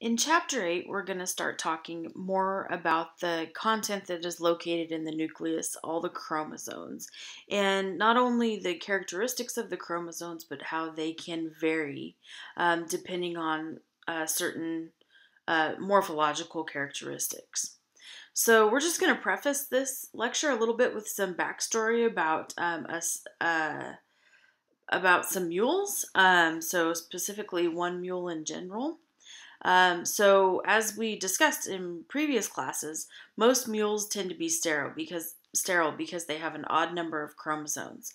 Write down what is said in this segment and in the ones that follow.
In Chapter 8, we're going to start talking more about the content that is located in the nucleus, all the chromosomes, and not only the characteristics of the chromosomes, but how they can vary depending on certain morphological characteristics. So we're just going to preface this lecture a little bit with some backstory about about some mules, so specifically one mule in general. So as we discussed in previous classes, most mules tend to be sterile because they have an odd number of chromosomes.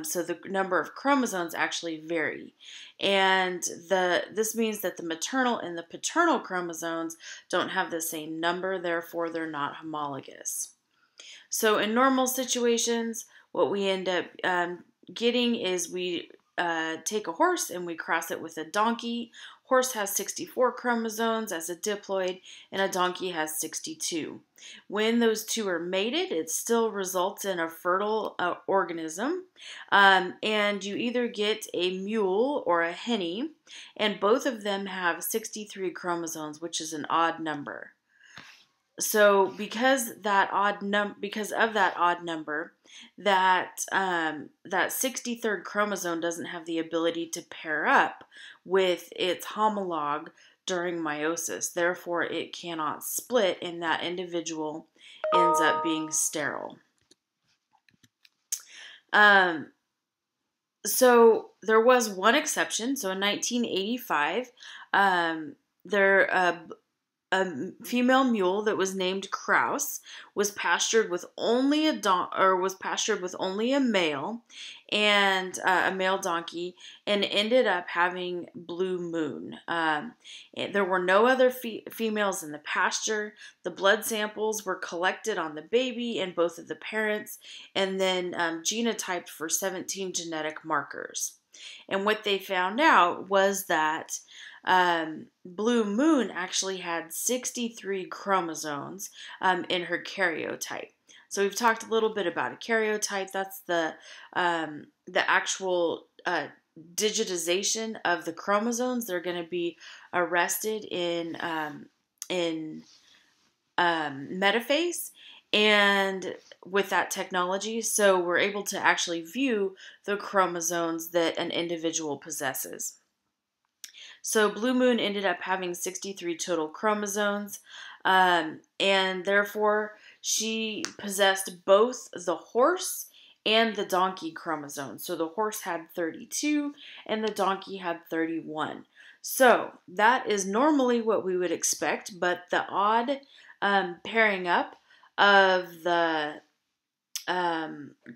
So the number of chromosomes actually vary, and this means that the maternal and the paternal chromosomes don't have the same number, therefore they're not homologous. So in normal situations, what we end up getting is we take a horse and we cross it with a donkey. Horse has 64 chromosomes as a diploid, and a donkey has 62. When those two are mated, it still results in a fertile organism, and you either get a mule or a henny, and both of them have 63 chromosomes, which is an odd number. So because of that odd number, that 63rd chromosome doesn't have the ability to pair up with its homologue during meiosis. Therefore, it cannot split, and that individual ends up being sterile. So there was one exception. So in 1985, a female mule that was named Krause was pastured with only a male and a male donkey, and ended up having Blue Moon. There were no other females in the pasture. The blood samples were collected on the baby and both of the parents, and then genotyped for 17 genetic markers. And what they found out was that Blue Moon actually had 63 chromosomes in her karyotype. So we've talked a little bit about a karyotype. That's the actual digitization of the chromosomes. They're going to be arrested in metaphase, and with that technology, so we're able to actually view the chromosomes that an individual possesses. So Blue Moon ended up having 63 total chromosomes, and therefore she possessed both the horse and the donkey chromosomes. So the horse had 32 and the donkey had 31. So that is normally what we would expect, but the odd pairing up of the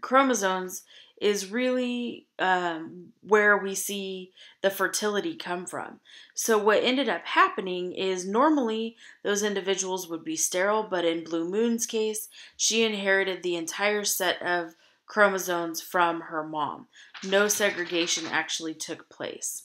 chromosomes is really where we see the fertility come from. So what ended up happening is normally those individuals would be sterile, but in Blue Moon's case, she inherited the entire set of chromosomes from her mom. No segregation actually took place.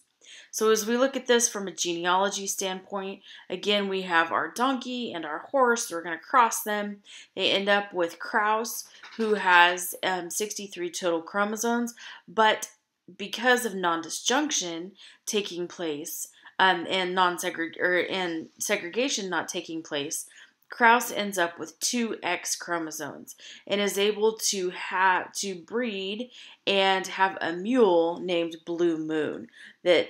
So as we look at this from a genealogy standpoint, again, we have our donkey and our horse. We're going to cross them. They end up with Krause, who has 63 total chromosomes, but because of non-disjunction taking place and segregation not taking place, Krause ends up with 2 X chromosomes and is able to breed and have a mule named Blue Moon that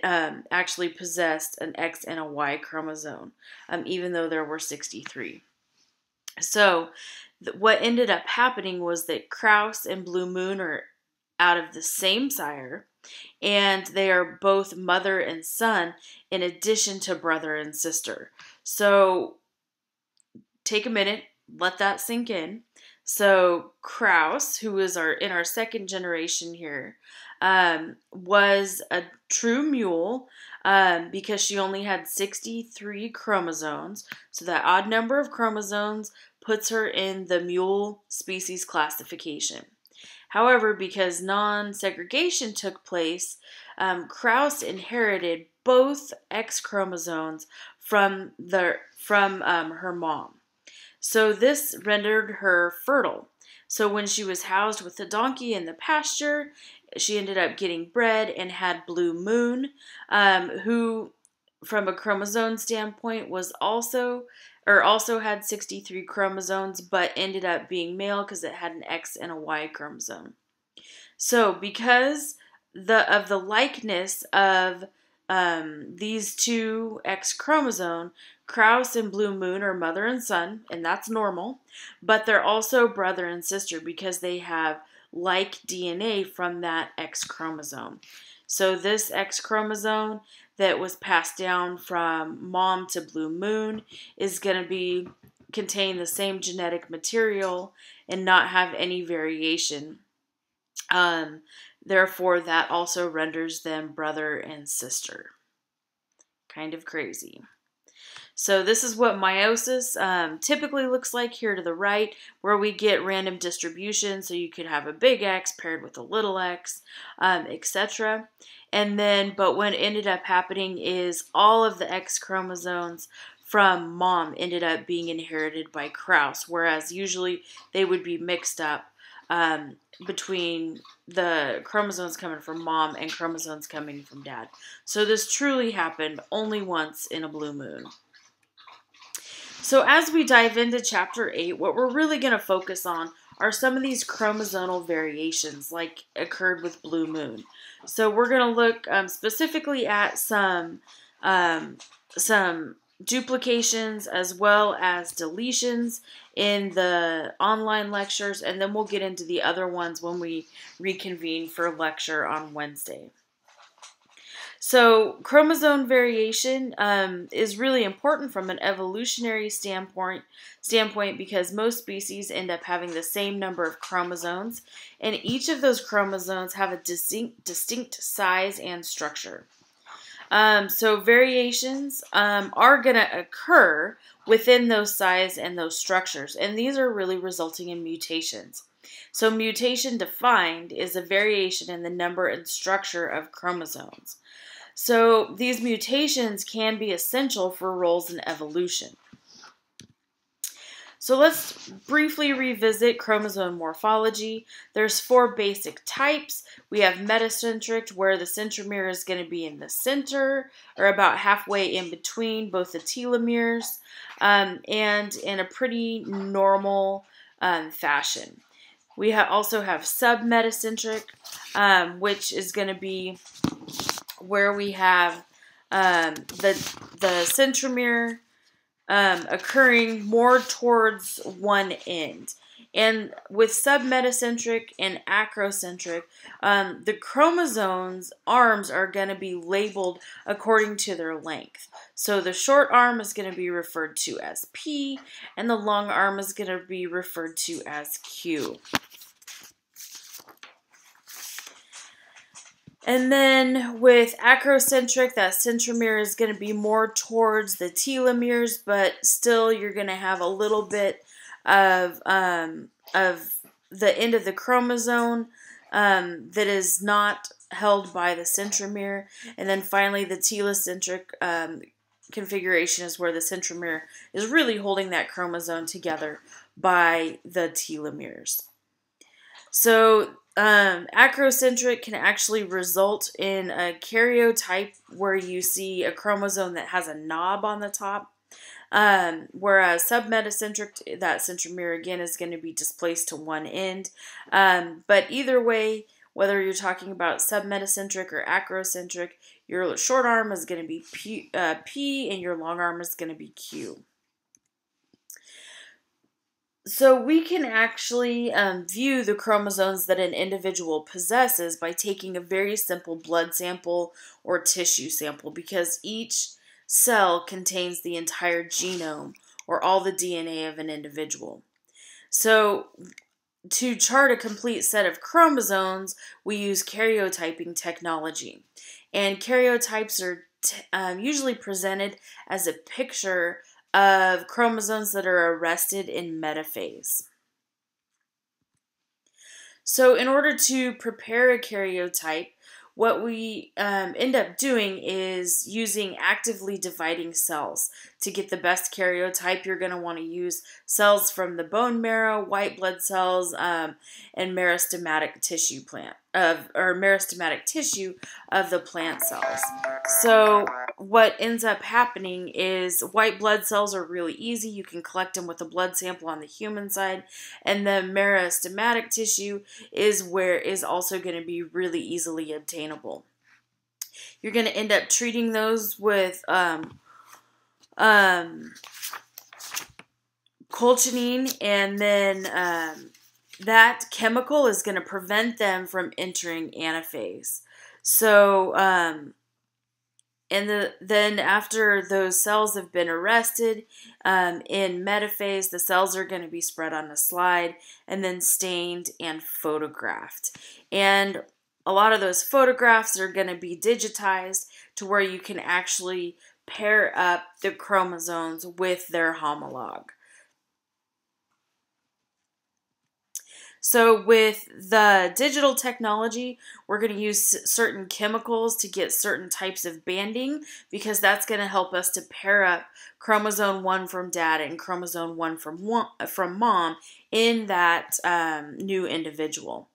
actually possessed an X and a Y chromosome, even though there were 63. So what ended up happening was that Krause and Blue Moon are out of the same sire, and they are both mother and son in addition to brother and sister. So take a minute, let that sink in. So Krause, who is in our second generation here, was a true mule because she only had 63 chromosomes. So that odd number of chromosomes puts her in the mule species classification. However, because non-segregation took place, Krause inherited both X chromosomes from her mom. So this rendered her fertile. So when she was housed with the donkey in the pasture, she ended up getting bred and had Blue Moon, who from a chromosome standpoint was also had 63 chromosomes, but ended up being male because it had an X and a Y chromosome. So because of the likeness of these two X chromosome, Krause and Blue Moon are mother and son, and that's normal, but they're also brother and sister because they have like DNA from that X chromosome. So this X chromosome that was passed down from mom to Blue Moon is going to contain the same genetic material and not have any variation. Therefore, that also renders them brother and sister. Kind of crazy. So this is what meiosis typically looks like here to the right, where we get random distribution. So you could have a big X paired with a little x, etc. And then, but what ended up happening is all of the X chromosomes from mom ended up being inherited by Krause, whereas usually they would be mixed up between the chromosomes coming from mom and chromosomes coming from dad. So this truly happened only once in a blue moon. So as we dive into chapter 8, what we're really going to focus on are some of these chromosomal variations like occurred with Blue Moon. So we're going to look specifically at some duplications as well as deletions in the online lectures, and then we'll get into the other ones when we reconvene for lecture on Wednesday. So chromosome variation is really important from an evolutionary standpoint because most species end up having the same number of chromosomes, and each of those chromosomes have a distinct size and structure. So variations are going to occur within those size and those structures, and these are really resulting in mutations. So mutation defined is a variation in the number and structure of chromosomes. So these mutations can be essential for roles in evolution. So let's briefly revisit chromosome morphology. There's 4 basic types. We have metacentric, where the centromere is going to be in the center, or about halfway in between both the telomeres, and in a pretty normal fashion. We also have submetacentric, which is going to be where we have the centromere occurring more towards one end. And with submetacentric and acrocentric, the chromosomes' arms are going to be labeled according to their length. So the short arm is going to be referred to as P, and the long arm is going to be referred to as Q. And then with acrocentric, that centromere is going to be more towards the telomeres, but still you're going to have a little bit of the end of the chromosome that is not held by the centromere. And then finally the telocentric configuration is where the centromere is really holding that chromosome together by the telomeres. So acrocentric can actually result in a karyotype where you see a chromosome that has a knob on the top, whereas submetacentric, that centromere again is going to be displaced to one end. But either way, whether you're talking about submetacentric or acrocentric, your short arm is going to be P and your long arm is going to be Q. So we can actually view the chromosomes that an individual possesses by taking a very simple blood sample or tissue sample, because each cell contains the entire genome or all the DNA of an individual. So to chart a complete set of chromosomes, we use karyotyping technology. And karyotypes are usually presented as a picture of chromosomes that are arrested in metaphase. So in order to prepare a karyotype, what we end up doing is using actively dividing cells. To get the best karyotype, you're going to want to use cells from the bone marrow, white blood cells, and meristematic tissue meristematic tissue of the plant cells. So what ends up happening is white blood cells are really easy. You can collect them with a blood sample on the human side, and the meristematic tissue is also going to be really easily obtainable. You're going to end up treating those with colchicine, and then that chemical is going to prevent them from entering anaphase. So, then after those cells have been arrested in metaphase, the cells are going to be spread on a slide and then stained and photographed. And a lot of those photographs are going to be digitized to where you can actually pair up the chromosomes with their homologue. So with the digital technology, we're going to use certain chemicals to get certain types of banding, because that's going to help us to pair up chromosome 1 from dad and chromosome 1 from mom in that new individual.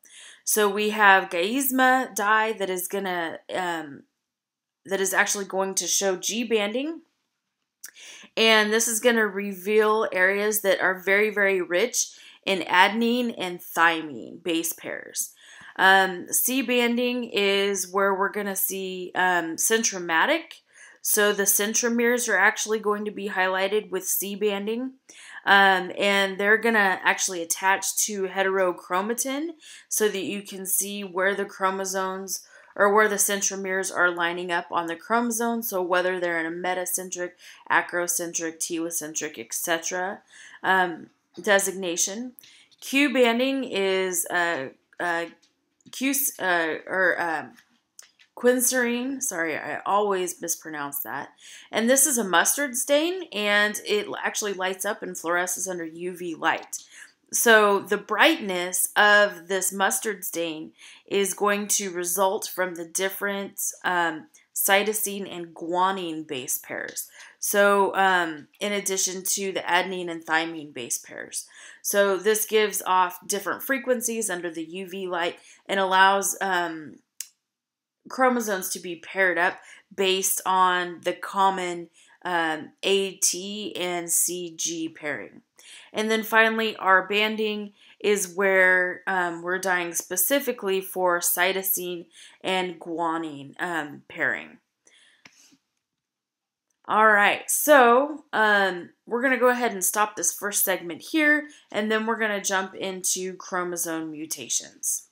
So we have Gaisma dye that is actually going to show G banding. And this is going to reveal areas that are very, very rich in adenine and thymine base pairs. C banding is where we're going to see centromatic. So the centromeres are actually going to be highlighted with C banding. And they're going to actually attach to heterochromatin so that you can see where the chromosomes or where the centromeres are lining up on the chromosome, so whether they're in a metacentric, acrocentric, telocentric, etc. Designation. Q banding is quincerine. Sorry, I always mispronounce that. And this is a mustard stain, and it actually lights up and fluoresces under UV light. So the brightness of this mustard stain is going to result from the different cytosine and guanine base pairs. So in addition to the adenine and thymine base pairs. So this gives off different frequencies under the UV light and allows chromosomes to be paired up based on the common AT and CG pairing. And then finally, our banding is where we're dyeing specifically for cytosine and guanine pairing. All right, so we're going to go ahead and stop this first segment here, and then we're going to jump into chromosome mutations.